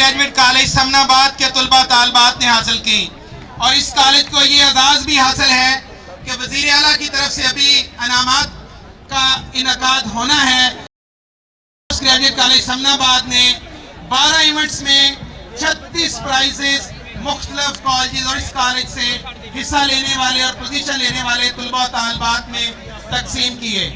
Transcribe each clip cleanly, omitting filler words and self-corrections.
Graduate college Samanabad के तलबा तालबात ने हासिल की। और इस कॉलेज को ये एजाज़ भी हासिल है कि वज़ीर आला की तरफ से अभी इनामात का इनकाद होना है। पोस्ट ग्रेजुएट कॉलेज समनाबाद ने 12 इवेंट्स में 36 प्राइजेस मुख्तलिफ कॉलेज और इस कॉलेज से हिस्सा लेने वाले और पोजीशन लेने वाले तलबा तालबात में तकसीम किए।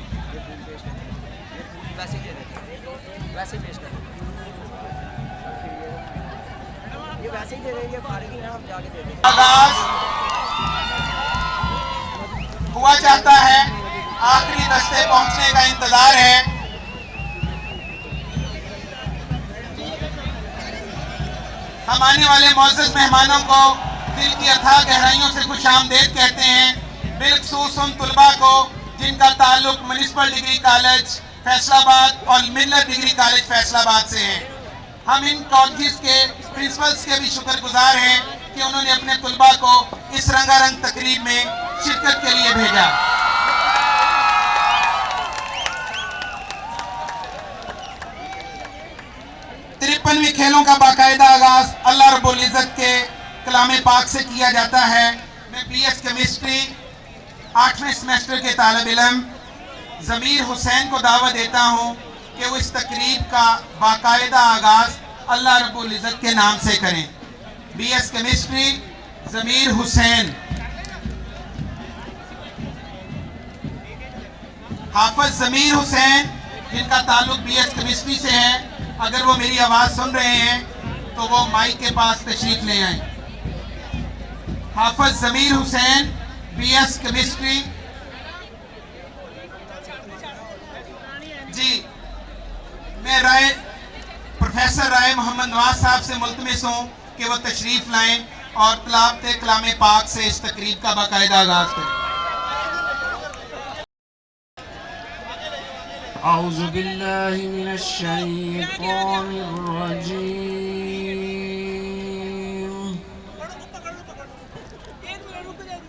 आगाज हुआ चाहता है, आखिरी दस्ते पहुंचने का इंतजार है। हम आने वाले मौजूद मेहमानों को दिल की अथाह गहराइयों से खुशामदीद कहते हैं, बिलखसूस उन तुलबा को जिनका ताल्लुक म्युनिसिपल डिग्री कॉलेज फैसलाबाद और मिल्लत डिग्री कॉलेज फैसलाबाद से है। हम इन कॉलेज के प्रिंसिपल्स के भी शुक्रगुजार हैं कि उन्होंने अपने तुलबा को इस रंगारंग तकरीब में शिरकत के लिए भेजा। तिरपनवीं खेलों का बाकायदा आगाज अल्लाह रब्बुल इज्जत के कलाम पाक से किया जाता है। मैं BS केमिस्ट्री 8वें सेमेस्टर के तालिब इल्म ज़मीर हुसैन को दावत देता हूँ कि वो इस तकरीब का बाकायदा आगाज अल्लाह रब्बुल इज्जत के नाम से करें। BS केमिस्ट्री ज़मीर हुसैन। हाफिज ज़मीर हुसैन जिनका ताल्लुक BS केमिस्ट्री से है, अगर वो मेरी आवाज़ सुन रहे हैं तो वो माइक के पास तशरीफ ले आए। हाफिज ज़मीर हुसैन BS केमिस्ट्री। जी, मैं प्रोफेसर राय मोहम्मद नवाज साहब से मुल्तमिस हूँ कि वो तशरीफ लाएं और तिलावत कलाम पाक से इस तकरीब का बाकायदा आगाज करें। औज़ु बिल्लाहि मिनश शैतानिर रजीम।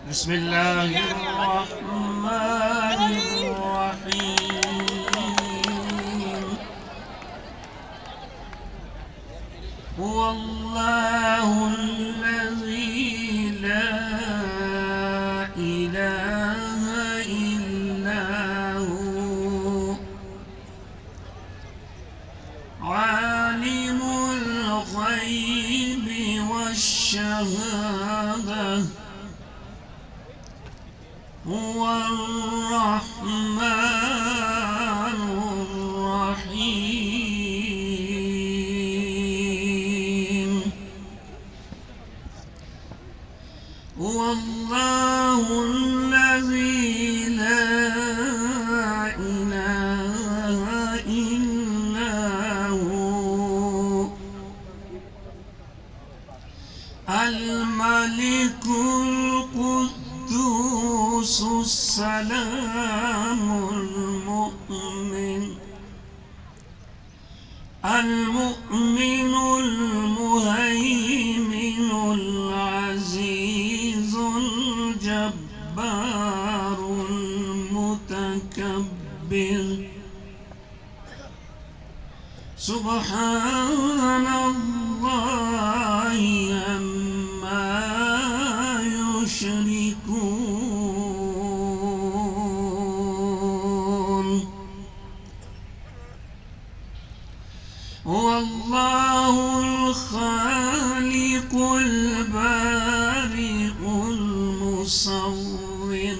बिस्मिल्लाहिर रहमानिर रहीम। हुवल्लाहुल्लज़ी ला इलाहा इल्ला हु आलिमुल ग़ैबि वश्शहादा हुवर रहमानुर रहीम। हुवल्लाहुल्लज़ी ला इलाहा इल्ला हु अल मलिकुल कुद्दूसुस सलामुल मुमिन अल मुमिनुल मुहैमिनुल अज़ीज़ुल जब्बारुल मुतकब्बिर सुब्हानल्लाहि अम्मा युश्रिकून। हुवल्लाहुल खालिकुल बारिउल मुसव्विर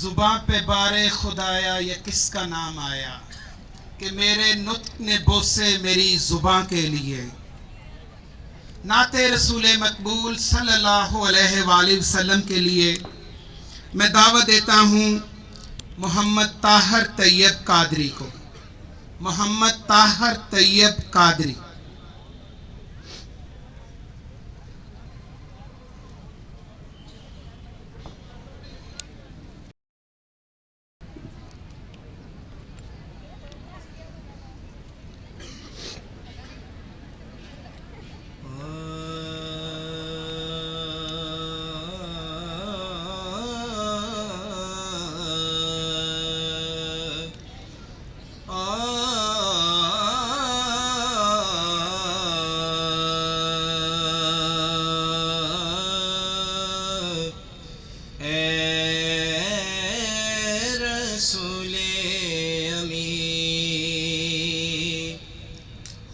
जुबां पे बारे खुदाया ये किसका नाम आया कि मेरे नुत्क ने बोसे मेरी जुबां के लिए। नाते रसूल मकबूल सल्लल्लाहु अलैहि वसल्लम के लिए मैं दावत देता हूँ मोहम्मद ताहर तैयब कादरी को। मोहम्मद ताहर तैयब कादरी।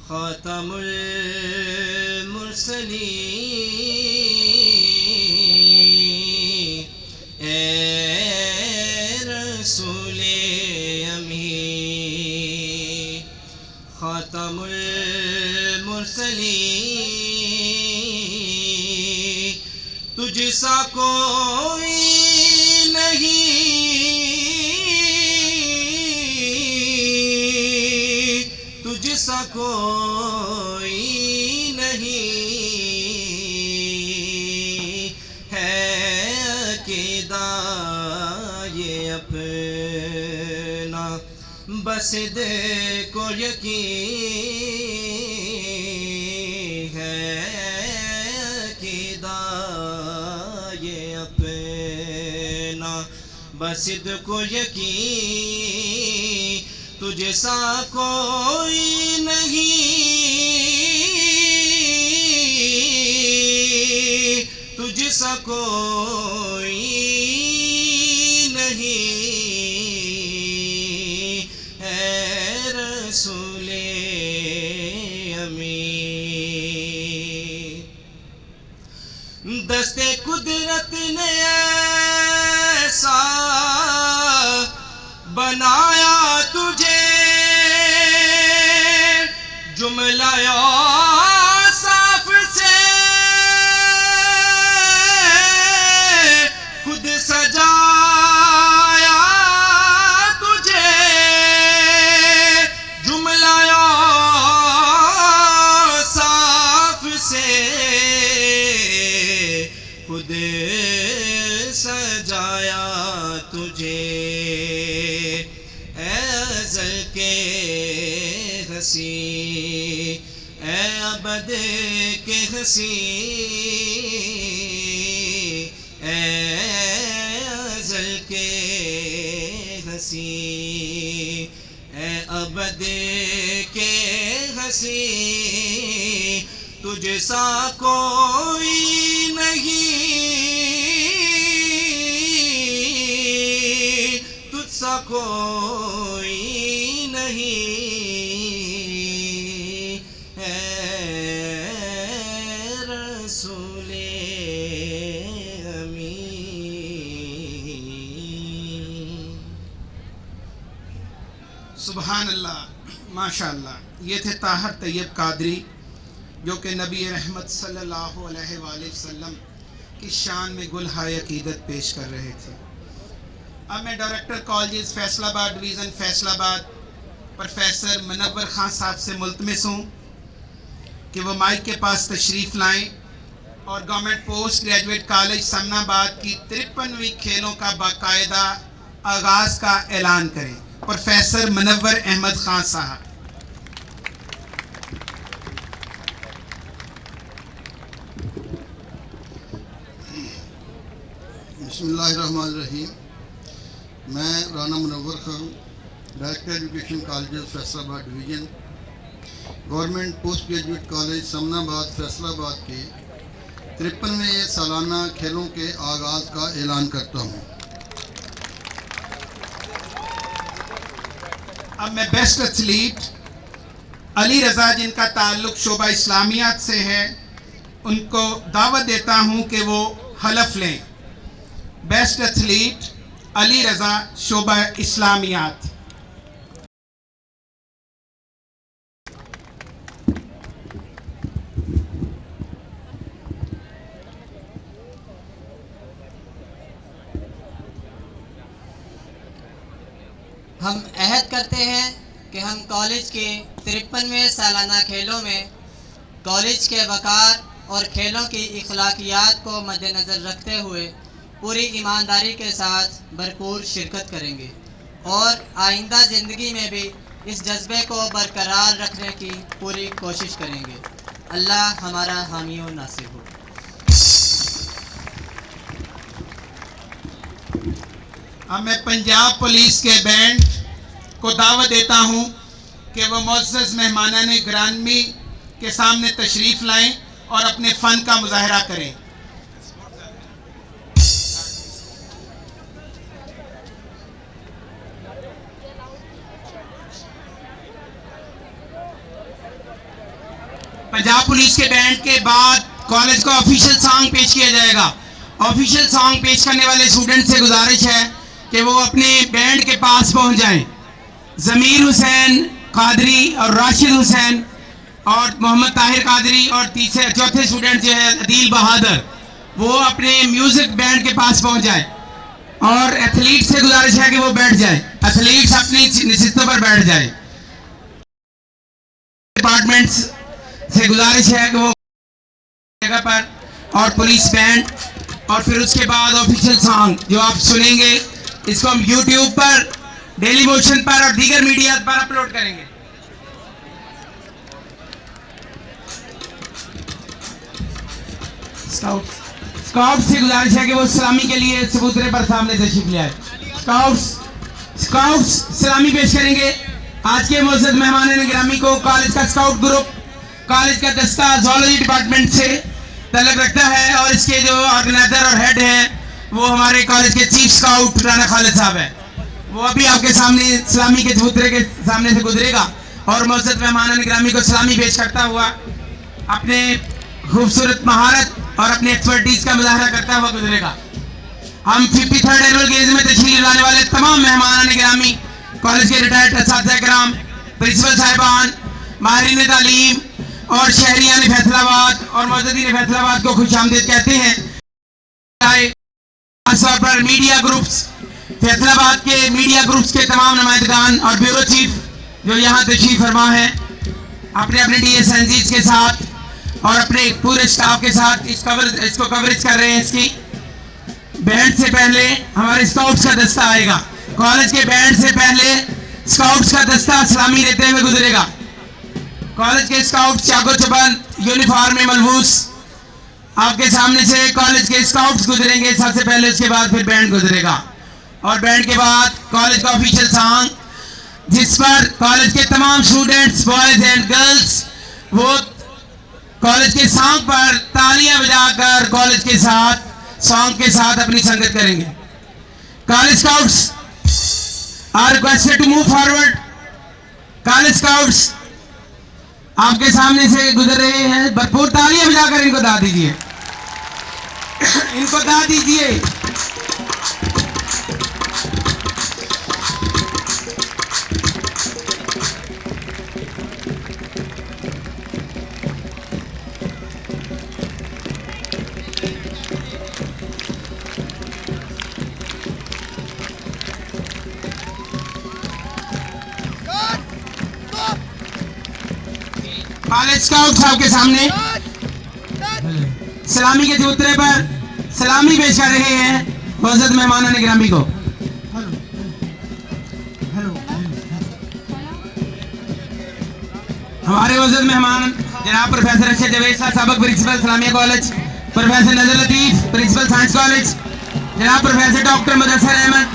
ख़ातमुल मुरसलीन ए रसूले अमी ख़ातमुल मुरसलीन तुझसा कोई नहीं तुझसा कोई नहीं है अक़ीदा ये अपना बस देखो यकीन है अक़ीदा ये अपना बस देखो यकीन तुझसा कोई नहीं तुझसा कोई नहीं है रसूले अमी दस्ते कुदरत ने ऐसा बनाया तुझे जुमला साफ से खुद सजाया तुझे जुमला साफ से खुद सजाया तुझे अज़ल के हसी ए अबद के हसी अज़ल के हसी ए अबद के हसी तुझसा कोई नहीं तुझसा कोई नहीं है रसूले अमी। सुभान अल्लाह, माशाअल्लाह। ये थे ताहर तैयब कादरी जो कि नबी रहमत सल्लल्लाहु अलैहि वसल्लम की शान में गुलहाए अकीदत पेश कर रहे थे। अब मैं director college Faisalabad division Faisalabad professor Munawwar Khan sahab से मुल्तमिस हूँ कि वो माइक के पास तशरीफ़ लाएं और government post graduate college Samanabad की 53वीं खेलों का बाकायदा आगाज़ का ऐलान करें। प्रोफेसर मुनव्वर अहमद खान साहब। बिस्मिल्लाहिर्रहमानिर्रहीम। मैं Rana Munawwar Khan, director education college Faisalabad division government post graduate college Samanabad Faisalabad के 53वें सालाना खेलों के आगाज़ का ऐलान करता हूँ। अब मैं बेस्ट एथलीट अली रज़ा जिनका ताल्लुक़ शोबा इस्लामियात से है उनको दावत देता हूँ कि वो हलफ लें। बेस्ट एथलीट अली रज़ा शोबा इस्लामियात। हम अहद करते हैं कि हम कॉलेज के 53वें सालाना खेलों में कॉलेज के वक़ार और खेलों की इखलाकियात को मद्देनज़र रखते हुए पूरी ईमानदारी के साथ भरपूर शिरकत करेंगे और आइंदा ज़िंदगी में भी इस जज्बे को बरकरार रखने की पूरी कोशिश करेंगे। अल्लाह हमारा हामी और नासिर हो। अब मैं पंजाब पुलिस के बैंड को दावत देता हूं कि वह मुअज़्ज़ज़ मेहमानान ग्रामी के सामने तशरीफ़ लाएं और अपने फ़न का मुज़ाहरा करें। पंजाब पुलिस के बैंड के बाद कॉलेज को ऑफिशियल सॉन्ग पेश किया जाएगा। ऑफिशियल सॉन्ग पेश करने वाले स्टूडेंट से गुजारिश है कि वो अपने बैंड के पास पहुंच जाएं। ज़मीर हुसैन कादरी और राशिद हुसैन और मोहम्मद ताहिर कादरी और चौथे स्टूडेंट जो है अदील बहादुर, वो अपने म्यूजिक बैंड के पास पहुंच जाए। और एथलीट से गुजारिश है कि वो बैठ जाए, एथलीट्स अपनी नशिस्तों पर बैठ जाए। डिपार्टमेंट्स से गुजारिश है कि वो जगह पर और पुलिस बैंड और फिर उसके बाद ऑफिशियल सॉन्ग जो आप सुनेंगे इसको हम YouTube पर, डेली मोशन पर और दीगर मीडिया पर अपलोड करेंगे। स्काउट से गुजारिश है कि वो सलामी के लिए चबूतरे पर सामने तशरीफ ले आए। स्काउट्स सलामी पेश करेंगे। आज के मुअज़्ज़ज़ मेहमान गिरामी को कॉलेज का स्काउट ग्रुप, कॉलेज का दस्ता ज़ूलॉजी डिपार्टमेंट से तल्लुक़ रखता है और इसके जो ऑर्गेनाइजर और हेड हैं वो हमारे कॉलेज के चीफ स्काउट राना खालिद साहब है। वो अभी आपके सामने सलामी के चबूतरे के सामने से गुजरेगा और मुअज़्ज़ज़ मेहमान गिरामी को सलामी पेश करता हुआ अपने खूबसूरत महारत और अपनी एक्सपर्टीज का मुजाहरा करता हुआ गुजरेगा। हम 53rd एनुअल गेम्स में तशरीफ लाने वाले तमाम मेहमान गिरामी, कॉलेज के रिटायर्ड असातिज़ा किराम, प्रिंसिपल साहिबान, माहिरीन तालीम और शहरियान फैसलाबाद और मुअज़्ज़ज़ीन फैसलाबाद को खुशामदीद कहते हैं। खासतौर पर मीडिया ग्रुप्स, फैसलाबाद के मीडिया ग्रुप्स के तमाम नुमाइंदगान और ब्यूरो चीफ जो यहाँ तशरीफ फरमा है अपने अपने DSNGs के साथ और अपने पूरे स्टाफ के साथ इसको कवरेज कर रहे हैं। इसकी बैंड से पहले हमारे स्काउट्स का दस्ता आएगा। कॉलेज के बैंड से पहले स्काउट्स का दस्ता सलामी देते हुए गुजरेगा। कॉलेज के स्काउट चाको चबंद यूनिफॉर्म में मलबूस आपके सामने से कॉलेज के स्काउट्स गुजरेंगे सबसे पहले, उसके बाद फिर बैंड गुजरेगा और बैंड के बाद कॉलेज का ऑफिशियल सॉन्ग जिस पर कॉलेज के तमाम स्टूडेंट्स, बॉयज एंड गर्ल्स, वो कॉलेज के सॉन्ग पर तालियां बजाकर कॉलेज के साथ सॉन्ग के साथ अपनी संगत करेंगे। College scouts are requested to move forward. College scouts आपके सामने से गुजर रहे हैं, भरपूर तालियां बजाकर इनको दाद दीजिए, इनको दाद दीजिए। कॉलेज स्काउट्स आपके सामने सलामी के चबूतरे पर सलामी पेश कर रहे हैं मुअज़्ज़ज़ मेहमान गिरामी को। हमारे मुअज़्ज़ज़ मेहमान जनाब प्रोफेसर अरशद जवेद साहब, सबक principal Islamia college, professor Nazar Latif principal science college, जनाब professor doctor Mudassir Ahmad,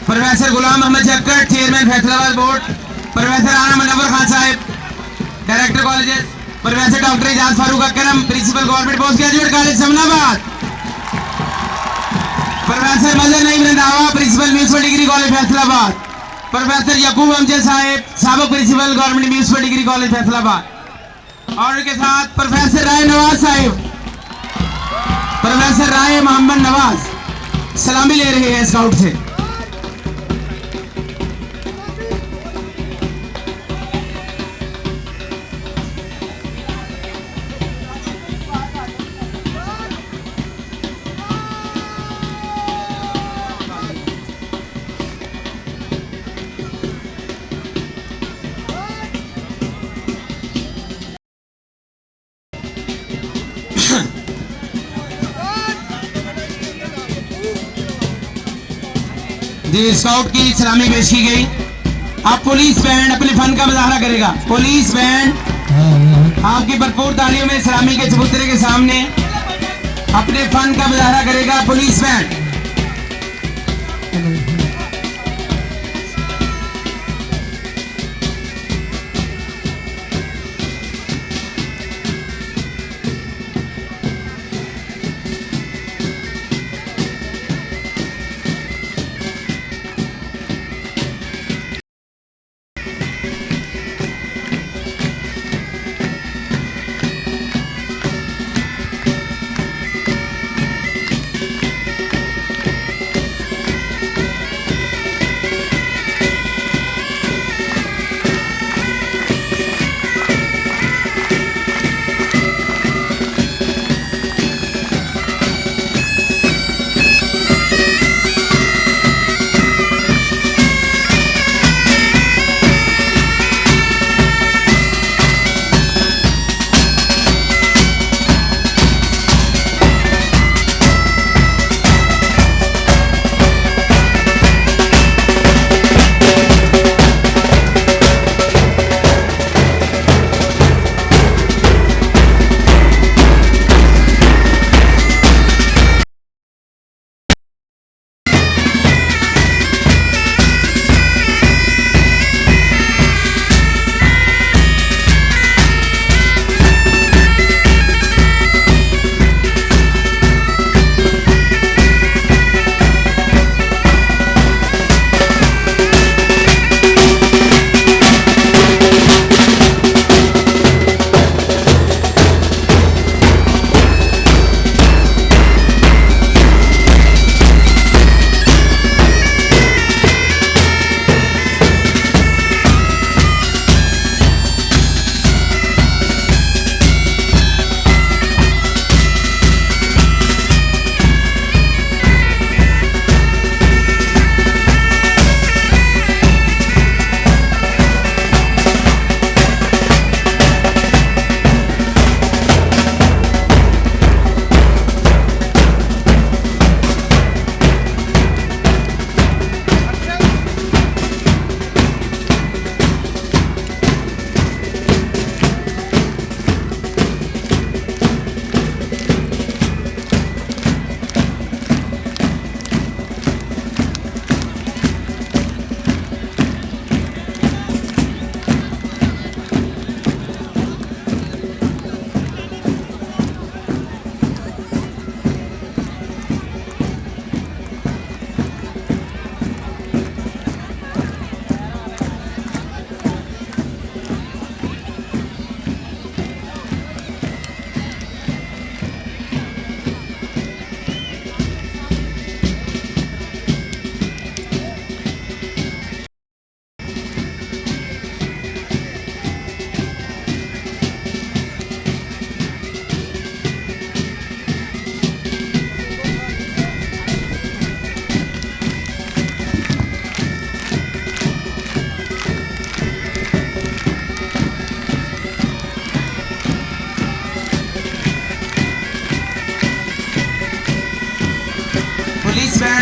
professor Ghulam Mohammad Jakkar chairman Faisalabad board, professor Rana Munawwar Khan साहब director colleges, professor doctor Ijaz Farooq Akram principal government post graduate college Samanabad, professor Mazhar Naeem Randhawa principal municipal degree college Faisalabad, professor Yaqub Amjad साहब साबिक principal government municipal degree college Faisalabad और उनके साथ professor राय नवाज साहब, professor राय मोहम्मद नवाज सलामी ले रहे हैं स्काउट से। जी स्काउट की सलामी पेश की गई। अब पुलिस बैंड अपने फन का मुजाहरा करेगा। पुलिस बैंड आपकी भरपूर तालियों में सलामी के चबूतरे के सामने अपने फन का मुजाहरा करेगा। पुलिस बैंड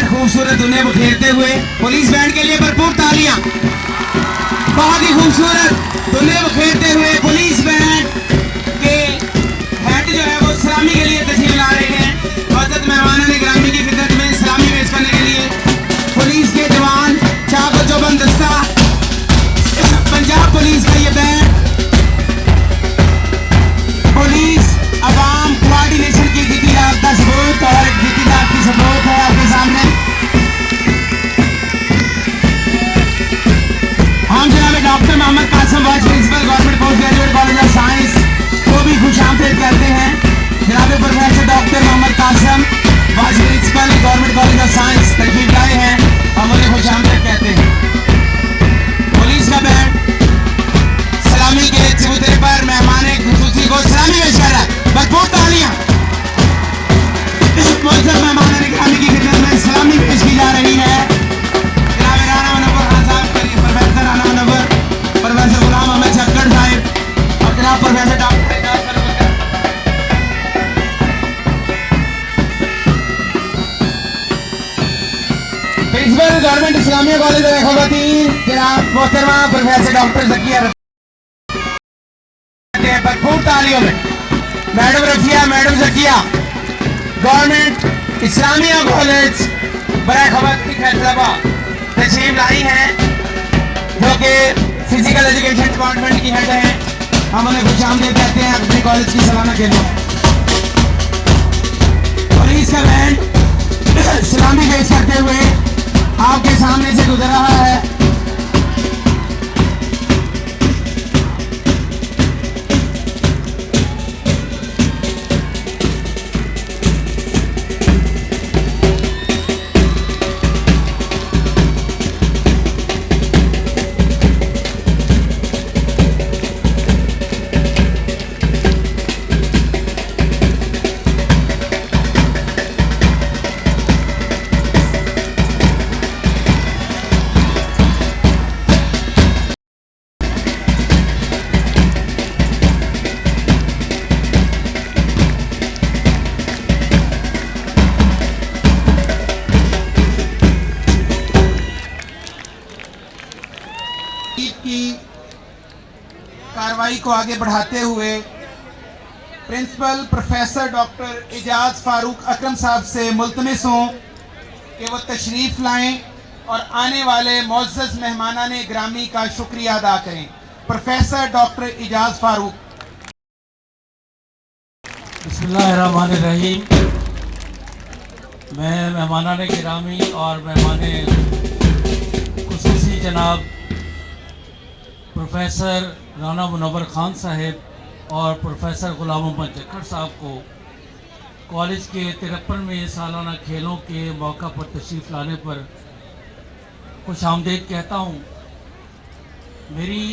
खूबसूरत दुनिया बखेरते हुए पुलिस बैंड के लिए भरपूर तालियां। बहुत ही खूबसूरत दुनिया बखेरते हुए पुलिस बैंड के हेड जो है वो सलामी के लिए तशरीफ ला रहे हैं। मौजूद मेहमानों ने ग्रामी की खिदमत में सलामी पेश करने के लिए पुलिस के जवान चाको चौबंद दस्ता पंजाब पुलिस का ये बैंड पुलिस अवाम कोऑर्डिनेशन की गिटी रात का सबूत और गिटी रात की सबूत है आपके सामने। हम जनाब doctor Mohammad Kasim vice principal government post graduate college of science को भी खुश आमदेद करते हैं। जनाब professor doctor principal government Islamia college खवातीन जनाब मोहतरमा प्रोफेसर डॉक्टर जकिया भरपूर तालियों में madam Rafia madam Zakia government Islamia college बड़ा खवातीन फैसलाबाद तशरीफ लाई हैं जो कि फिजिकल एजुकेशन डिपार्टमेंट की हेड हैं। हम उन्हें खुश आमदीद कहते हैं अपने कॉलेज की सालाना खेलों। पुलिस का बैंड सलामी पेश करते हुए आपके सामने से गुजर रहा है। की कार्रवाई को आगे बढ़ाते हुए principal professor doctor Ijaz Farooq Akram साहब से मुल्तमिस हूँ कि वो तशरीफ लाएं और आने वाले मुअज़्ज़ज़ मेहमानाने ग्रामी का शुक्रिया अदा करें। Professor doctor Ijaz Farooq. बिस्मिल्लाहिर्रहमानिर्रहीम। मैं मेहमानाने गिरामी और मेहमाने खुसूसी जनाब प्रोफेसर राना मुनव्वर खान साहब और प्रोफेसर गुलाम मोहम्मद जक्कर साहब को कॉलेज के 53वें सालाना खेलों के मौका पर तशरीफ़ लाने पर खुश आमदीद कहता हूँ। मेरी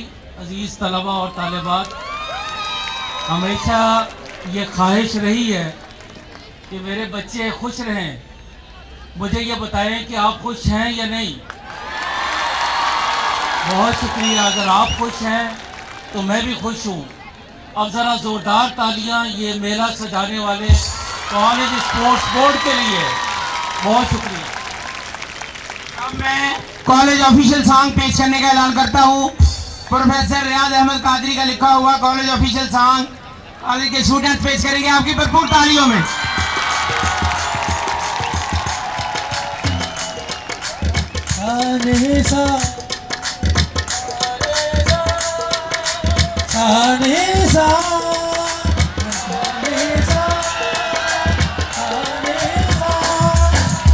अज़ीज़ तलबा और तालिबात, हमेशा ये ख्वाहिश रही है कि मेरे बच्चे खुश रहें। मुझे ये बताएं कि आप खुश हैं या नहीं। बहुत शुक्रिया। अगर आप खुश हैं तो मैं भी खुश हूँ। अब ज़रा ज़ोरदार तालियां ये मेला सजाने वाले कॉलेज स्पोर्ट्स बोर्ड के लिए। बहुत शुक्रिया। अब मैं कॉलेज ऑफिशियल सॉन्ग पेश करने का ऐलान करता हूँ। प्रोफेसर रियाज अहमद कादरी का लिखा हुआ कॉलेज ऑफिशियल सॉन्ग कॉलेज के स्टूडेंट्स पेश करेंगे आपकी भरपूर तालियों में।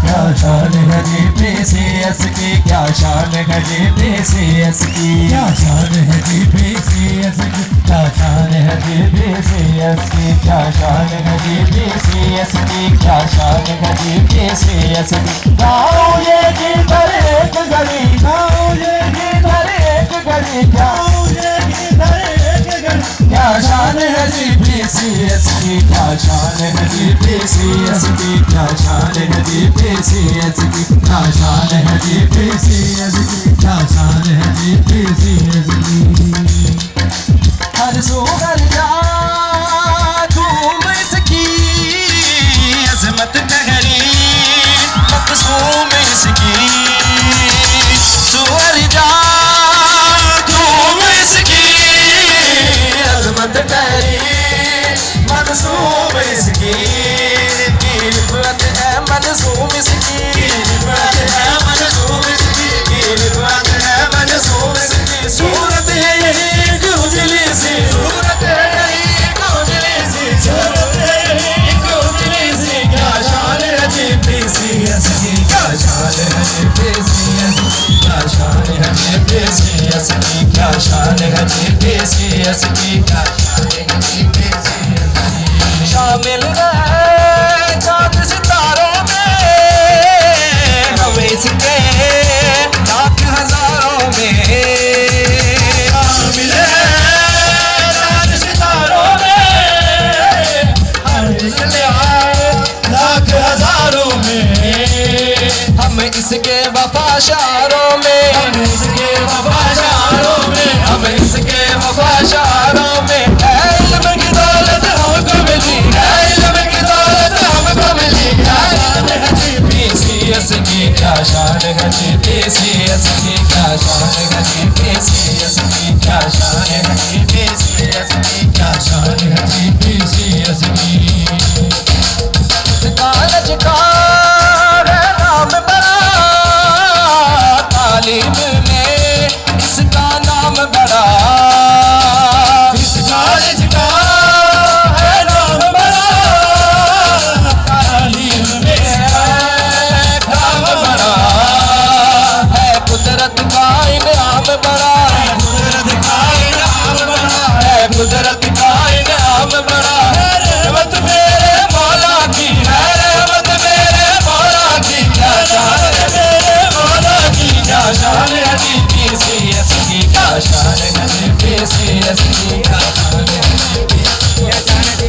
क्या शान है जीपीसीएस की, क्या शान है जीपीसीएस की, क्या शान है जीपीसीएस की, क्या शान है जीपीसीएस की, क्या शान है जीपीसीएस की, क्या शान है जीपीसीएस की। गाँव ये किधर एक गली, गाँव ये किधर एक गली, गाँव ये किधर एक गली। क्या शान है जीपीसीएस की, क्या शान है जीपीसीएस की, क्या शान है जीपीसीएस की, क्या शान है जीपीसीएस की, क्या शान है जीपीसीएस की। हर सुगर जा झूम इसकी अजमत ठहरी मकसूम इसकी। सुअर जा झूम इसकी अजमत ठहरी मकसूम इसकी। रिफ़अत है मनसूम इसकी, रिफ़अत है मनसूम इसकी, रिफ़अत है मनसूम इसकी। सूरत है यही उजली सी, सूरत है यही उजली सी, सूरत है यही उजली सी। क्या शान है जीपीसीएस की, क्या शान है जीपीसीएस की, क्या शान है जीपीसीएस की, क्या शान है जीपीसीएस की, क्या शान है जीपीसीएस की। शामिल है चाँद सितारों में हम इसके लाख हजारों में। शामिल है चाँद सितारों में हम इसके लाख हजारों में। हम इसके वफाशारों में, हम इसके वफाशारों में, हम इसके वफाशारों में। इल्म की दौलत हमको मिली, इल्म की दौलत हमको मिली। क्या शान है जीपीसीएस की, क्या शान है का है नाम बड़ा, तालीम में इसका नाम बड़ा, इस कॉलेज का है नाम बड़ा, तालीम में काम बड़ा, है कुदरत का इनाम बड़ा, कुदरत का इनाम बड़ा, है कुदरत का इनाम बड़ा, है रहमत मेरे मौला की, है रहमत मेरे मौला की, क्या शान है मेरे मौला की, क्या शान है DPCS की, क्या शान है DPCS की, क्या शान है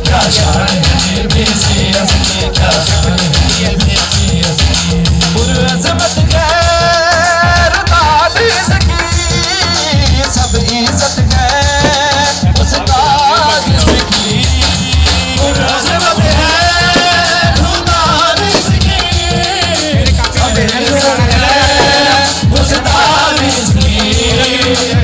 क्या शान है DPCS की, क्या शान है DPCS की, पुरअज़मत गैर ताबीज़ की, सब इज़्ज़त है उस्ताद की, पुरअज़मत है ताबीज़ की, सब इज़्ज़त है उस्ताद की,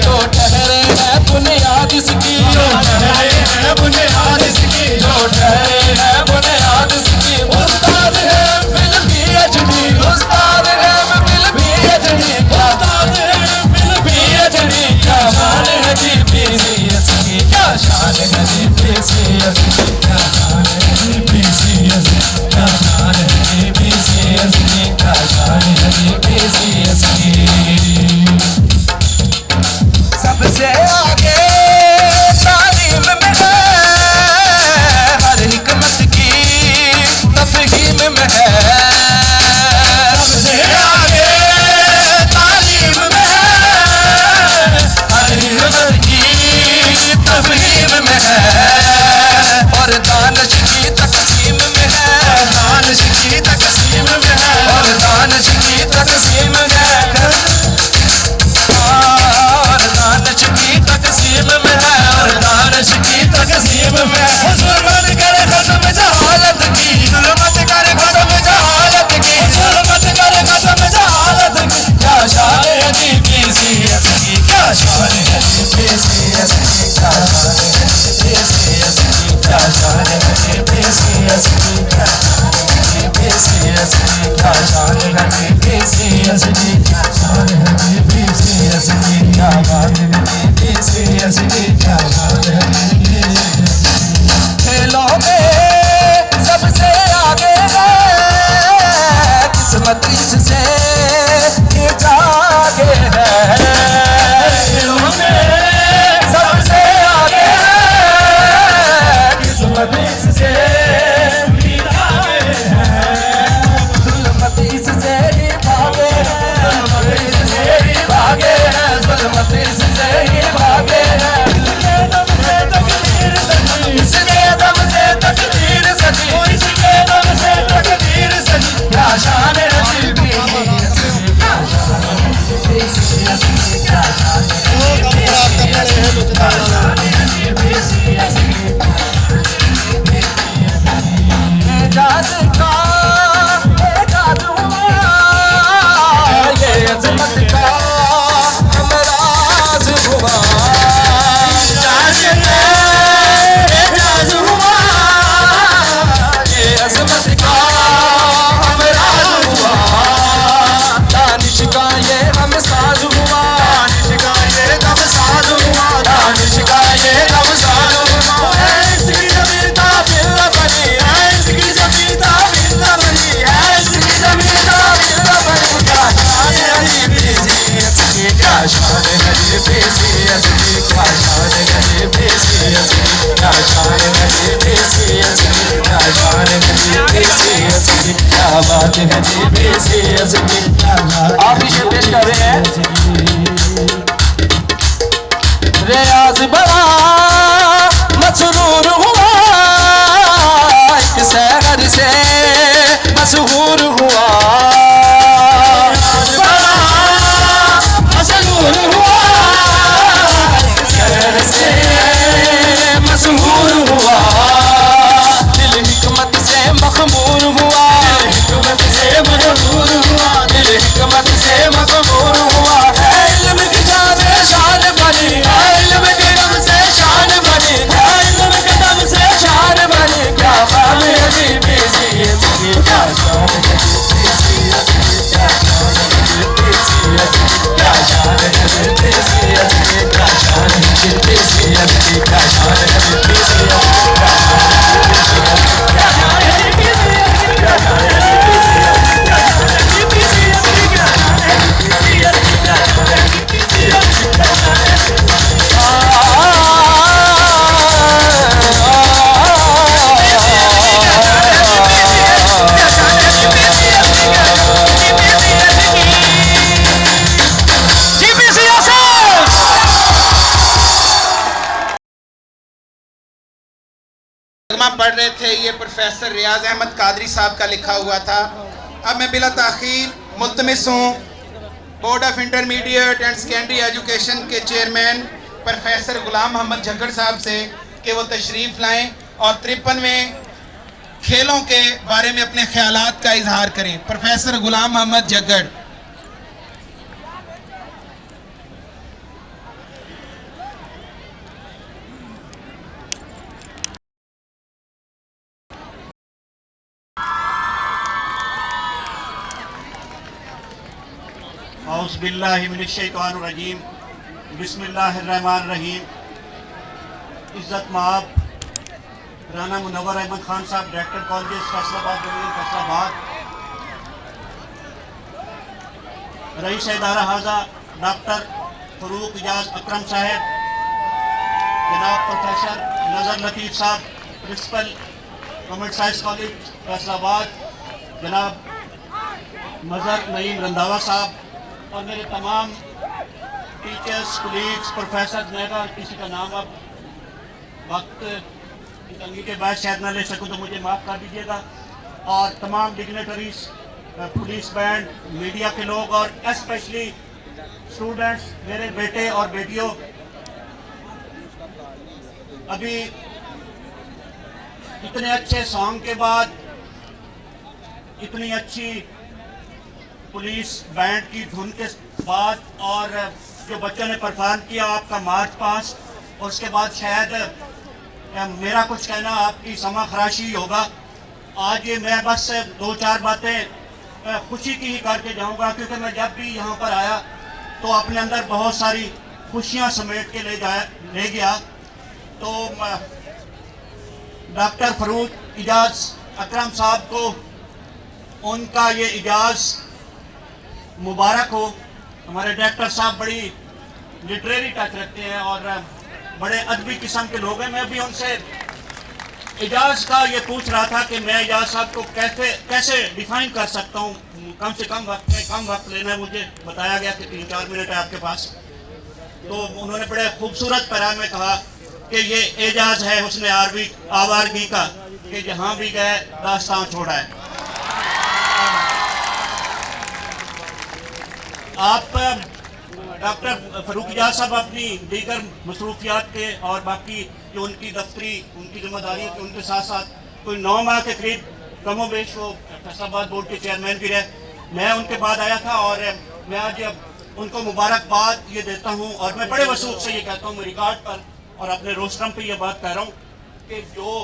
जो ठहरे है बुनियाद इसकी, जो ठहरे है बुनियाद इसकी, जो ठहरे है बुनियाद इसकी, उस्ताद है बिल PhD, उस्ताद है बिल PhD, उस्ताद है बिल PhD, क्या शान है DPCS की, क्या शान है DPCS की, क्या शान है DPCS की, क्या शान है DPCS की, क्या शान है DPCS की, सबसे आगे तालीम में है, हर हिकमत की तफहीम में है, सबसे आगे तालीम में है, हर हिकमत की तफहीम में है, और दानिश की तकसीम में है, दानिश की तकसीम में है, और दानिश की तकसीम में है, और दानिश की तकसीम में है, और दानिश की तकसीम में है, जुल्मत करे खत्म जहालत की, जुल्मत करे खत्म जहालत की, जुल्मत करे खत्म जहालत की, क्या शान है DPCS की, क्या शान है DPCS की, क्या शान है DPCS की, क्या शान है DPCS की, क्या शान है DPCS की, क्या शान है DPCS की, क्या शान है DPCS की, क्या बात है DPCS की, क्या शान है DPCS की, खेलों में सबसे आगे है, किस्मत इससे ये जागे है, खेलों में सबसे आगे है, किस्मत इससे ही जागे है, जुल्मत इससे ही भागे है, जुल्मत इससे ही भागे है, जुल्मत इससे ही भागे है, इसके दम से तकदीर सजी, इसके दम से तकदीर सजी, इसके दम से तकदीर सजी, क्या शान है DPCS की, क्या शान है DPCS की, क्या शान है DPCS की, क्या शान है DPCS की, एजाज का एजाज हुआ, ये अज़मत का हमराज हुआ, एजाज का एजाज हुआ, ये अज़मत का हमराज हुआ, दानिश का ये हमसाज हुआ, दानिश का ये हमसाज हुआ, दानिश का ये हमसाज हुआ, इसकी ज़मीन ताबिल न बनी, इसकी ज़मीन ताबिल न बनी, इसकी ज़मीन ताबिल न बनी, क्या शान है DPCS की, क्या शान है DPCS की, क्या शान है DPCS की, क्या शान है DPCS की, क्या शान है DPCS की, क्या बात है DPCS की, आप इसे पेश कर रहे हैं, रियाज बड़ा मसरूर हुआ, एक शहर से मशहूर हुआ, रियाज बड़ा मसरूर हुआ, एक शहर से मशहूर हुआ, दिल हिकमत से मखमूर हुआ, हिकमत से मखमूर हुआ, दिल हिकमत से मखमूर हुआ, इल्म की जाने शान बनी, इल्म के दम से शान बनी, इल्म के दम से शान बनी, क्या बात है DPCS की, क्या रहे थे ये प्रोफेसर रियाज अहमद कादरी साहब का लिखा हुआ था। अब मैं बिला ताखीर मुल्तमिस हूँ board of intermediate and secondary education के चेयरमैन प्रोफेसर गुलाम मोहम्मद झक्कड़ साहब से कि वो तशरीफ़ लाएँ और 53वें खेलों के बारे में अपने ख्यालात का इजहार करें। प्रोफेसर गुलाम मोहम्मद झक्कड़। औज़ुबिल्लाहिमिनश्शैतानिर्रजीम बिस्मिल्लाहिर्रहमानिर्रहीम। इज़्ज़त माब राना मुनव्वर अहमद खान साहब, director college Faisalabad division Faisalabad, रईस इदारा हाजा डॉक्टर फरूक इजाज अकरम साहब, जनाब professor Nazar Latif sahab, principal government science college Faisalabad, जनाब मज़हर नईम रंधावा साहब और मेरे तमाम टीचर्स, कुलीग्स, प्रोफेसर, मैं किसी का नाम अब वक्त की तंगी के बाद शायद ना ले सकूं तो मुझे माफ़ कर दीजिएगा, और तमाम डिग्नेटरीज, पुलिस बैंड, मीडिया के लोग और स्पेशली स्टूडेंट्स, मेरे बेटे और बेटियों। अभी इतने अच्छे सॉन्ग के बाद, इतनी अच्छी पुलिस बैंड की धुन के बाद और जो बच्चों ने परफॉर्म किया आपका मार्च पास्ट, और उसके बाद शायद मेरा कुछ कहना आपकी समा खराशी होगा। आज ये मैं बस 2-4 बातें खुशी की ही करके जाऊंगा, क्योंकि मैं जब भी यहाँ पर आया तो अपने अंदर बहुत सारी खुशियाँ समेट के ले गया। तो डॉक्टर फरूक इजाज अकरम साहब को उनका ये इजाज़ मुबारक हो। हमारे डायरेक्टर साहब बड़ी लिटरेरी टच रखते हैं और बड़े अदबी किस्म के लोग हैं। मैं भी उनसे इजाज़ का ये पूछ रहा था कि मैं इजाज़ साहब को कैसे डिफाइन कर सकता हूँ, कम से कम वक्त में कम वक्त लेना है। मुझे बताया गया कि 3-4 मिनट है आपके पास। तो उन्होंने बड़े खूबसूरत पैराम में कहा कि ये एजाज़ है उसने आवारगी का कि जहाँ भी गए दास्तान छोड़ा है। आप डॉक्टर फरूक इजाज साहब अपनी दीगर मसरूफियात के और बाकी जो उनकी दफ्तरी उनकी जिम्मेदारी के उनके साथ साथ कोई 9 माह के करीब कमोबेश वो फैसलाबाद बोर्ड के चेयरमैन भी रहे। मैं उनके बाद आया था और मैं आज उनको मुबारकबाद ये देता हूँ और मैं बड़े वसूख से ये कहता हूँ रिकॉर्ड पर और अपने रोस्टरम पे ये बात कह रहा हूँ कि जो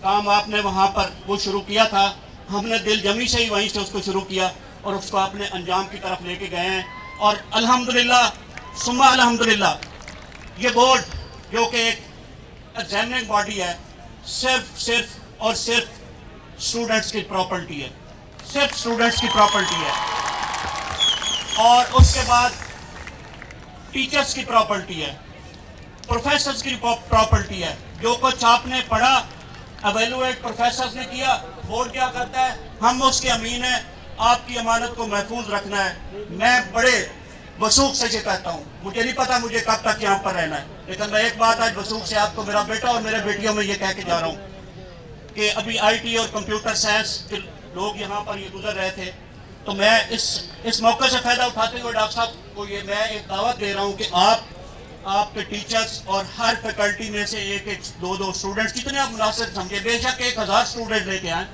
काम आपने वहाँ पर वो शुरू किया था, हमने दिल जमी से ही वहीं से उसको शुरू किया और उसको आपने अंजाम की तरफ लेके गए हैं। और अल्हम्दुलिल्लाह सुम्मा अल्हम्दुलिल्लाह ये बोर्ड जो कि एक एग्जामिनिंग बॉडी है, सिर्फ और सिर्फ स्टूडेंट्स की प्रॉपर्टी है, सिर्फ स्टूडेंट्स की प्रॉपर्टी है। और उसके बाद टीचर्स की प्रॉपर्टी है, प्रोफेसर्स की प्रॉपर्टी है। जो कुछ आपने पढ़ा एवेलुएट प्रोफेसर्स ने किया, बोर्ड क्या करता है, हम उसके अमीन हैं, आपकी अमानत को महफूज रखना है। मैं बड़े वसूख से ये कहता हूँ, मुझे नहीं पता मुझे कब तक यहाँ पर रहना है, लेकिन मैं एक बात आज वसूख से आपको मेरा बेटा और मेरे बेटियों में ये कह के जा रहा हूँ कि अभी IT और कंप्यूटर साइंस के लोग यहाँ पर ये गुजर रहे थे। तो मैं इस मौके से फ़ायदा उठाते हुए डॉक्टर साहब को ये मैं एक दावत दे रहा हूँ कि आपके टीचर्स और हर फैकल्टी में से 1-2 स्टूडेंट्स जितने आप मुनासिब समझे, बेशक 1000 स्टूडेंट लेके आए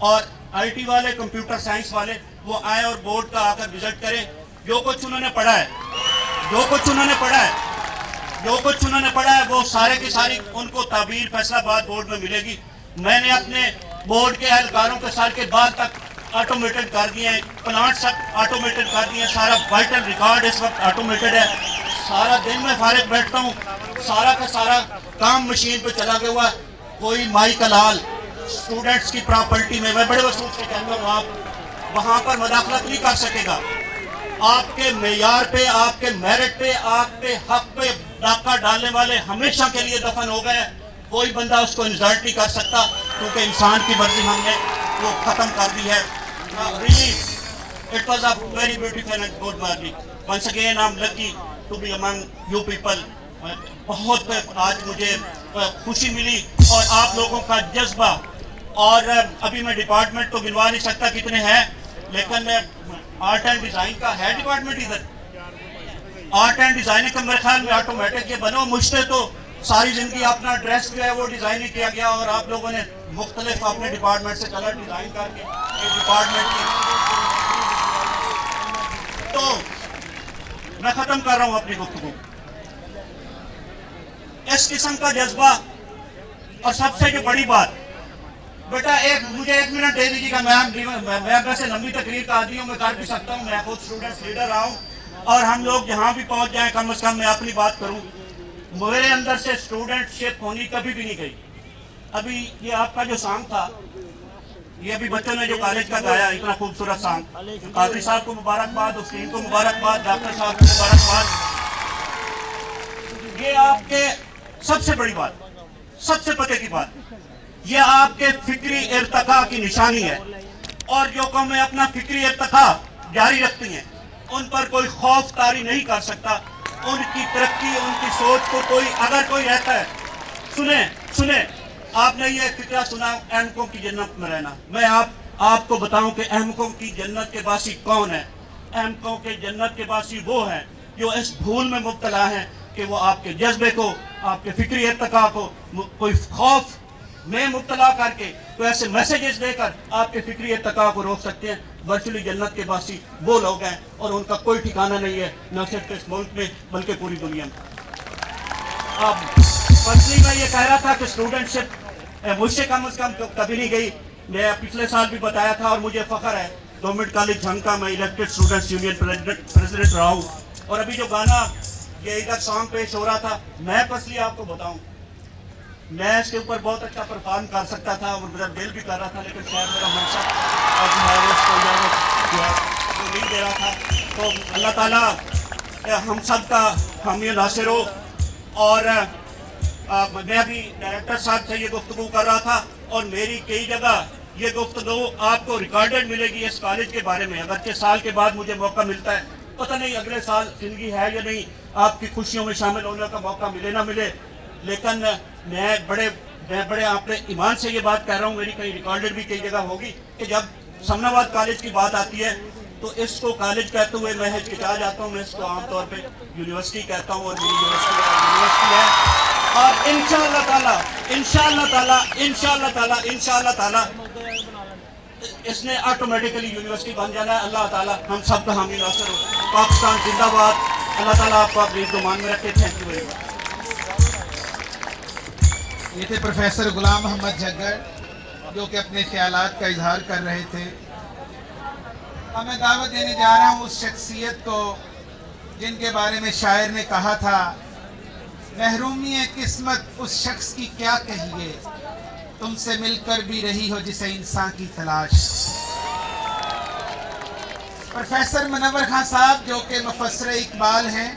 और IT वाले कंप्यूटर साइंस वाले वो आए और बोर्ड का आकर विजिट करें। जो कुछ उन्होंने पढ़ा है वो सारे की सारी उनको ताबीर फैसलाबाद बोर्ड में मिलेगी। मैंने अपने बोर्ड के एहलकारों के साल के बाद तक ऑटोमेटेड कर दिए हैं, प्लांट सब ऑटोमेटेड कर दिए हैं, सारा वाइटल रिकॉर्ड इस वक्त ऑटोमेटेड है। सारा दिन में फारिग बैठता हूँ, सारा का सारा काम मशीन पे चला गया हुआ। कोई माई का लाल स्टूडेंट्स की प्रॉपर्टी में मैं बड़े वसूख से कहता हूँ आप वहाँ पर मदाखलत नहीं कर सकेगा। आपके मेयार पे, आपके मेरिट पे, आपके हक पे डाका डालने वाले हमेशा के लिए दफन हो गए। कोई बंदा उसको इंसल्ट नहीं कर सकता क्योंकि इंसान की मर्जी हमने वो खत्म कर दी है। Really, it was a very beautiful and good morning. Once again, I'm lucky to be among you people. बहुत आज मुझे खुशी मिली और आप लोगों का जज्बा और अभी मैं डिपार्टमेंट तो गिनवा नहीं सकता कितने हैं, लेकिन आर्ट एंड डिज़ाइन का है डिपार्टमेंट इधर। आर्ट एंड डिज़ाइनिंग का मेरे ख्याल में ऑटोमेटिक ये बनो, मुझसे तो सारी ज़िंदगी अपना ड्रेस जो है वो डिज़ाइन किया गया, और आप लोगों ने मुख्तलिफ अपने डिपार्टमेंट से कलर डिज़ाइन करके डिपार्टमेंट की। तो मैं ख़त्म कर रहा हूँ अपनी गुफ्तगू। इस किस्म का जज्बा, और सबसे जो बड़ी बात, बेटा मुझे 1 मिनट दे दीजिएगा। मैं वैसे लंबी तकरीर का आदमी हूँ, मैं कर भी सकता हूँ, मैं खुद स्टूडेंट्स लीडर रहा हूँ, और हम लोग जहाँ भी पहुँच जाएं कम से कम मैं अपनी बात करूँ। मेरे अंदर से स्टूडेंटशिप होनी कभी भी नहीं गई। अभी ये आपका जो सॉन्ग था, ये अभी बच्चों ने जो कॉलेज का गाया, इतना खूबसूरत सॉन्ग, कादरी साहब को मुबारकबाद, उस्तीन को मुबारकबाद, डॉक्टर साहब को मुबारकबाद। ये आपके सबसे बड़ी बात, सबसे पते की बात, ये आपके फिक्री इर्तिका की निशानी है। और जो कौमें अपना फिक्री इर्तिका जारी रखती हैं, उन पर कोई खौफ तारी नहीं कर सकता। उनकी तरक्की, उनकी सोच को अगर कोई रहता है, सुने आपने ये फिक्रा सुना, अहमकों की जन्नत में रहना। मैं आपको बताऊं कि अहमकों की जन्नत के बासी कौन है। अहमकों के जन्नत के बासी वो हैं जो इस भूल में मुब्तला हैं कि वो आपके जज्बे को, आपके फिक्री इर्तिका को कोई खौफ में मुब्तला करके, तो ऐसे मैसेजेस देकर आपके फिक्री इर्तिका को रोक सकते हैं। वर्चुअली जन्नत के बासी वो लोग हैं, और उनका कोई ठिकाना नहीं है, न सिर्फ इस मुल्क में बल्कि पूरी दुनिया में। अब पर्सनली मैं ये कह रहा था कि स्टूडेंटशिप मुझसे कम से कम कभी नहीं गई। मैं पिछले साल भी बताया था, और मुझे फख्र है गवर्नमेंट कॉलेज झंका में इलेक्टेड स्टूडेंट्स यूनियन प्रेसिडेंट रहा हूँ। और अभी जो गाना ये इधर सॉन्ग पेश हो रहा था, मैं पर्सनली आपको बताऊं, मैं इसके ऊपर बहुत अच्छा परफॉर्म कर सकता था, और मेरा दिल भी कर रहा था, लेकिन शायद मेरा मनसा नहीं दे रहा था। तो अल्लाह ताला हम सब का हामी नासिर हो। और मैं अभी डायरेक्टर साहब से ये गुफ्तगू कर रहा था, और मेरी कई जगह ये गुफ्तगू आपको रिकॉर्डेड मिलेगी इस कॉलेज के बारे में। अगर 6 साल के बाद मुझे मौका मिलता है, पता नहीं अगले साल जिंदगी है या नहीं, आपकी खुशियों में शामिल होने का मौका मिले ना मिले, लेकिन मैं बड़े अपने ईमान से ये बात कह रहा हूँ, मेरी कहीं रिकॉर्डेड भी कई जगह होगी, कि जब समनाबाद कॉलेज की बात आती है तो इसको कॉलेज कहते हुए मैं हिचकिचा जाता हूँ। मैं इसको आमतौर पे यूनिवर्सिटी कहता हूँ, और मेरी यूनिवर्सिटी है। और इंशाअल्लाह ताला इसने ऑटोमेटिकली यूनिवर्सिटी बन जाना है। अल्लाह ताला हम सब का हामी नासिर हो। पाकिस्तान जिंदाबाद। अल्लाह ताला आपको अपनी ईमान में रखे। Thank you very much. ये थे प्रोफेसर गुलाम मोहम्मद झग्गर, जो कि अपने ख्यालात का इजहार कर रहे थे। अब मैं दावत देने जा रहा हूँ उस शख्सियत को जिनके बारे में शायर ने कहा था, महरूमी किस्मत उस शख्स की क्या कहिए, तुमसे मिलकर भी रही हो जिसे इंसान की तलाश। प्रोफेसर मुनव्वर खान साहब, जो कि मुफस्सिर इकबाल हैं,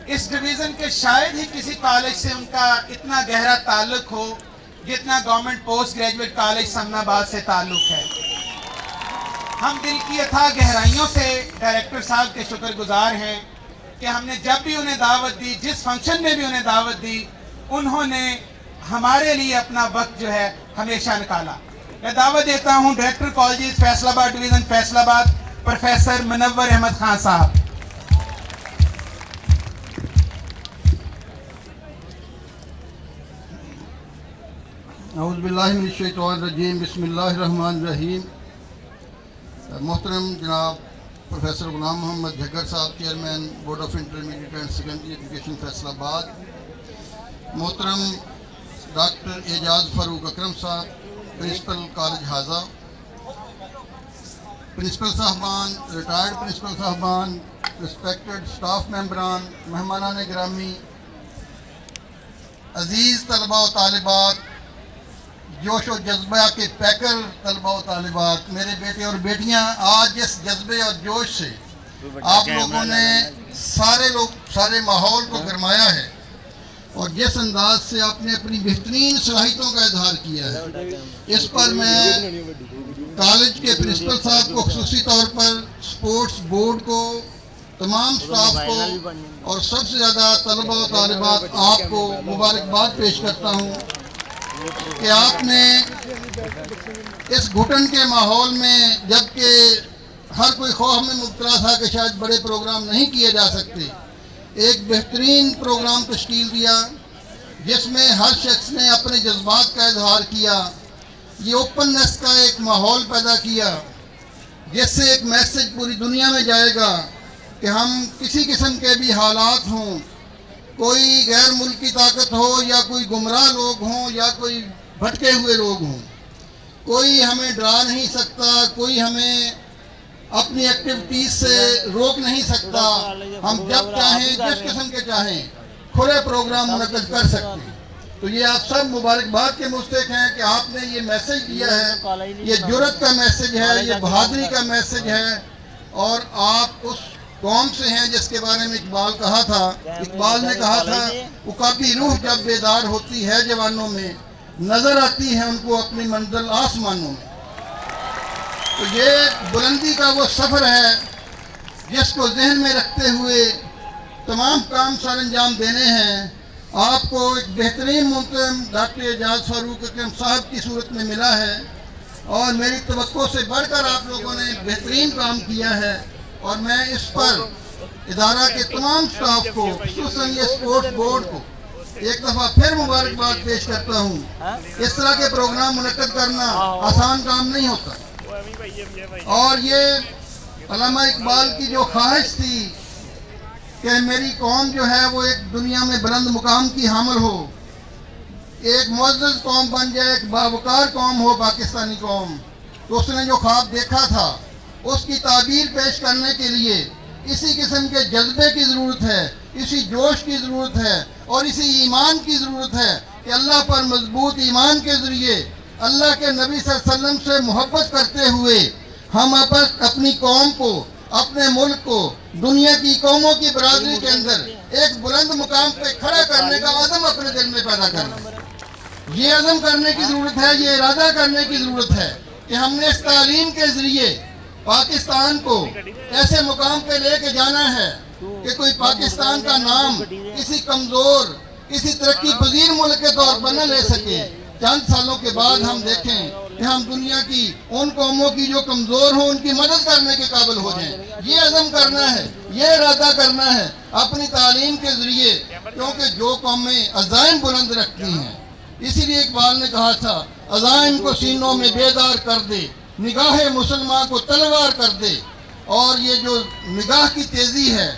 इस डिवीज़न के शायद ही किसी कॉलेज से उनका इतना गहरा ताल्लुक हो जितना government post graduate college Samanabad से ताल्लुक है। हम दिल की अथाह गहराइयों से डायरेक्टर साहब के शुक्रगुजार हैं कि हमने जब भी उन्हें दावत दी, जिस फंक्शन में भी उन्हें दावत दी, उन्होंने हमारे लिए अपना वक्त जो है हमेशा निकाला। मैं दावत देता हूं director college Faisalabad division Faisalabad, professor Munawwar Ahmad Khan sahab. औज़ुबिल्लाहिमिनश्शैतानिर्रजीम, बिस्मिल्लाहिर्रहमानिर्रहीम। मोहतरम जनाब प्रोफेसर गुलाम मोहम्मद झग्गर साहब, chairman board of intermediate and secondary education Faisalabad, मोहतरम डॉक्टर एजाज फारूक अकरम साहब, प्रिंसिपल कॉलेज हाजा, प्रिंसिपल साहबान, रिटायर्ड प्रिंसिपल साहबान, रिस्पेक्टेड स्टाफ मेम्बरान, मेहमानान गिरामी, अजीज़ तलबा व तालिबात, जोश और जज्बा के पैकर तलबा व तालिबात, मेरे बेटे और बेटियां, आज जिस जज्बे और जोश से आप लोगों ने सारे माहौल को गरमाया है और जिस अंदाज से आपने अपनी बेहतरीन सलाहियतों का इजहार किया है, इस पर मैं कॉलेज के प्रिंसिपल साहब को खुसूसी तौर पर, स्पोर्ट्स बोर्ड को, तमाम स्टाफ को और सबसे ज़्यादा तलबा व तालिबात आपको मुबारकबाद पेश करता हूँ। कि आपने इस घुटन के माहौल में, जबकि हर कोई खौफ में मुब्तला था कि शायद बड़े प्रोग्राम नहीं किए जा सकते, एक बेहतरीन प्रोग्राम तश्कील दिया जिसमें हर शख्स ने अपने जज्बात का इजहार किया। ये ओपननेस का एक माहौल पैदा किया जिससे एक मैसेज पूरी दुनिया में जाएगा कि हम किसी किस्म के भी हालात हों, कोई गैर मुल्की ताकत हो या कोई गुमराह लोग हों या कोई भटके हुए लोग हों, कोई हमें डरा नहीं सकता, कोई हमें अपनी एक्टिविटीज से रोक नहीं सकता। हम जब चाहें, जिस किस्म के चाहें, खुले प्रोग्राम मुनक़्क़िद कर सकते हैं। तो ये आप सब मुबारकबाद के मुस्तहिक़ हैं कि आपने ये मैसेज दिया है। ये जुर्रत का मैसेज है, ये बहादुरी का मैसेज है। और आप उस कौम से हैं जिसके बारे में इकबाल कहा था, इकबाल ने कहा था, उकाबी रूह जब बेदार होती है जवानों में, नजर आती है उनको अपनी मंजिल आसमानों में। तो ये बुलंदी का वो सफ़र है जिसको जहन में रखते हुए तमाम काम सर अंजाम देने हैं। आपको एक बेहतरीन मुंतज़म डॉक्टर एजाज फारूक अकरम साहब की सूरत में मिला है और मेरी तवक्को से बढ़कर आप लोगों ने बेहतरीन काम किया है। और मैं इस पर इदारा के तमाम स्टाफ को, खुसूसन ये स्पोर्ट्स बोर्ड को एक दफ़ा फिर मुबारकबाद पेश करता हूँ। इस तरह के प्रोग्राम मुनक़्क़िद करना आसान काम नहीं होता। और ये अल्लामा इकबाल की जो ख्वाहिश थी कि मेरी कौम जो है वो एक दुनिया में बुलंद मुकाम की हामिल हो, एक मुअज़्ज़ज़ कौम बन जाए, एक बावकार कौम हो पाकिस्तानी कौम, तो उसने जो ख्वाब देखा था उसकी ताबीर पेश करने के लिए इसी किस्म के जज्बे की ज़रूरत है, इसी जोश की ज़रूरत है और इसी ईमान की ज़रूरत है कि अल्लाह पर मजबूत ईमान के ज़रिए अल्लाह के नबी सल्लल्लाहु अलैहि वसल्लम से मोहब्बत करते हुए हम अपनी कौम को, अपने मुल्क को दुनिया की कौमों की बरादरी के अंदर एक बुलंद मुकाम पे खड़ा करने का अज़म अपने दिल में पैदा करना। ये अज़म करने की ज़रूरत है, ये इरादा करने की ज़रूरत है कि हमने इस तालीम के ज़रिए पाकिस्तान को ऐसे मुकाम पे लेके जाना है कि कोई पाकिस्तान का नाम किसी कमज़ोर, किसी तरक्की पजीर मुल्क के तौर पर न ले सके। चंद सालों के बाद हम देखें कि हम दुनिया की उन कौमों की जो कमज़ोर हो उनकी मदद करने के काबिल हो जाएं। ये अज़म करना है, ये इरादा करना है अपनी तालीम के ज़रिए, क्योंकि जो कौमें अज़ाइम बुलंद रखती हैं, इसीलिए इकबाल ने कहा था, अज़ाइम को सीनों में बेदार कर दे, निगाह मुसलमान को तलवार कर दे। और ये जो निगाह की तेज़ी है,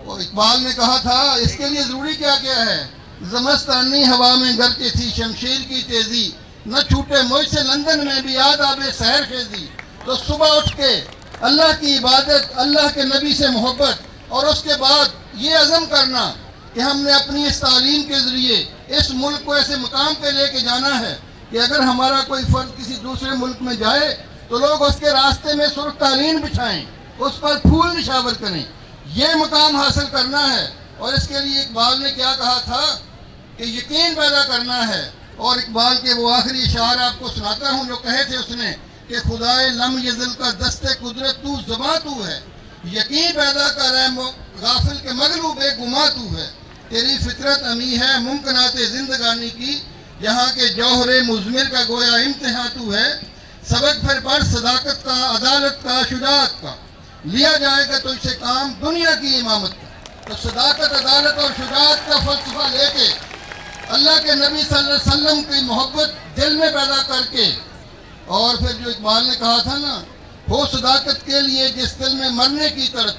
वो इकबाल ने कहा था, इसके लिए ज़रूरी क्या क्या है? ज़मस्तानी हवा में गरजती थी शमशीर की तेज़ी, न छूटे मुझसे लंदन में भी याद आवे सहर खेजी। तो सुबह उठ के अल्लाह की इबादत, अल्लाह के नबी से मोहब्बत, और उसके बाद ये अज़म करना कि हमने अपनी इस तालीम के ज़रिए इस मुल्क को ऐसे मुकाम पे लेके जाना है कि अगर हमारा कोई फ़र्द किसी दूसरे मुल्क में जाए तो लोग उसके रास्ते में सुर्ख कालीन बिछाएं, उस पर फूल निशावर करें। ये मुकाम हासिल करना है। और इसके लिए इकबाल ने क्या कहा था कि यकीन पैदा करना है। और इकबाल के वो आखिरी इशार आपको सुनाता हूँ जो कहे थे उसने कि खुदाए लम यज़ल का दस्ते कुदरत तू ज़बा तू है, यकीन पैदा कर है गाफिल के मगलू बेगुमा तू है, तेरी फितरत अमी है मुमकिनाते जिंदगानी की, यहाँ के जौहरे मुज़मिर का गोया इम्तिहान तू है, सबक फिर पढ़ सदाकत का, अदालत का, शुजाअत का, लिया जाएगा तो इसे काम दुनिया की इमामत का। तो सदाकत, अदालत और शुजाअत का फलसफा लेके अल्लाह के नबी सल्लल्लाहु अलैहि वसल्लम की मोहब्बत दिल में पैदा करके, और फिर जो इकबाल ने कहा था ना, हो सदाकत के लिए जिस दिल में मरने की तरफ,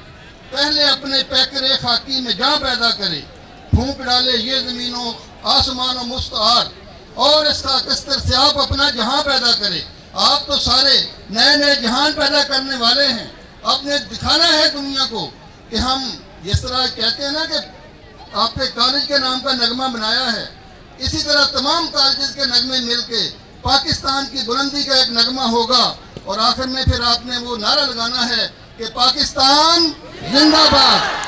पहले अपने पैकरे खाकी में जहाँ पैदा करे, फूंक डाले ये ज़मीनों आसमानों मुस्तार, और इसका कस्तर से आप अपना जहां पैदा करें। आप तो सारे नए नए जहान पैदा करने वाले हैं। आपने दिखाना है दुनिया को कि हम जिस तरह कहते हैं ना कि आपने कॉलेज के नाम का नगमा बनाया है, इसी तरह तमाम कॉलेज के नगमे मिलके पाकिस्तान की बुलंदी का एक नगमा होगा। और आखिर में फिर आपने वो नारा लगाना है कि पाकिस्तान जिंदाबाद।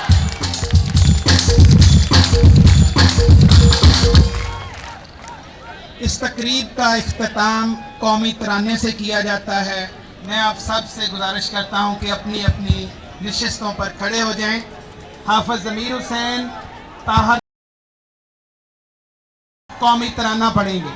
इस तकरीब का इख्तिताम कौमी तराने से किया जाता है। मैं आप सब से गुजारिश करता हूं कि अपनी अपनी नशिस्तों पर खड़े हो जाएं। हाफिज ज़मीर हुसैन ताहर कौमी तराना पढ़ेंगे।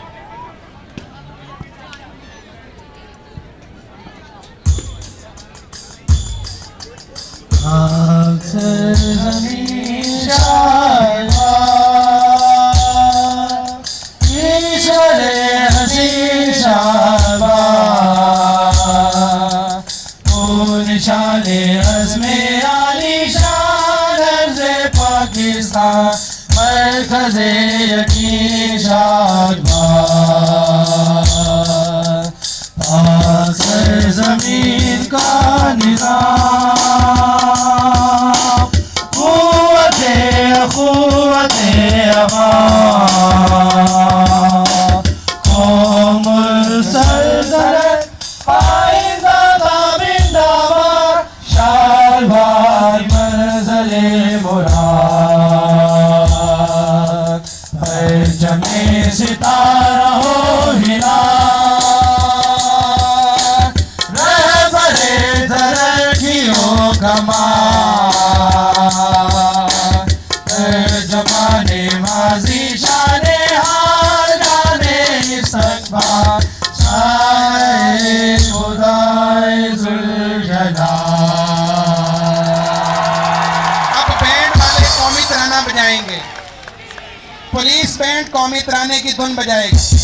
निशाने अज़्मे आलीशान अर्ज़े पाकिस्तान मरकज़े यकीन शादबाद पाक ज़मीन का निज़ाम क़ुव्वते अमान क़ौमुल सल्तनत पाइंदा ताबिंदाबाद शालवार मंज़िले मुराद परचमे सितारा हो हिलाल रहबरे तरक्कियों का मान ज़माने माज़ी शाने हाल जाने इस्तक़बाल खुदाए जुल्जलाल। अब बैंड वाले कौमी तराना बजाएंगे, पुलिस बैंड कौमी तराने की धुन बजाएगा।